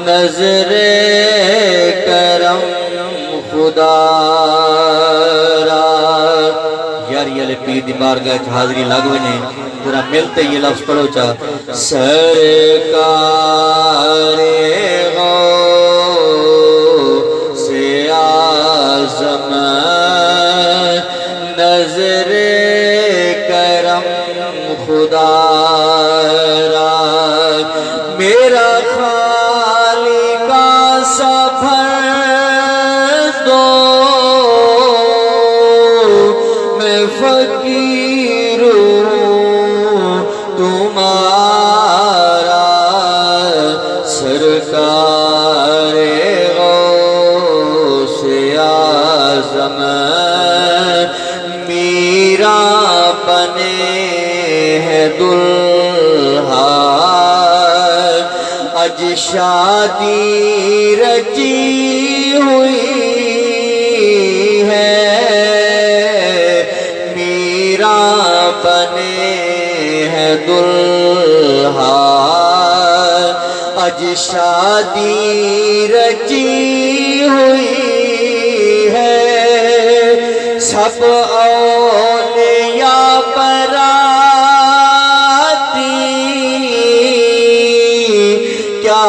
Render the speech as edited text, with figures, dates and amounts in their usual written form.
نظر کرم خدا را یار یہ لے پیر دی بارگاہ چ حاضری لگ ونے ذرا ملتے یہ لفظ پڑھو چا سرکار غوث اعظم نظر کرم خدا را میرا فقیر تمہارا سرکار غوث اعظم میرا بنے ہے دلہا اج شادی رچی ہوئی ہے بنے ہے دلہا اج شادی رچی ہوئی ہے سب اولیاء براتی کیا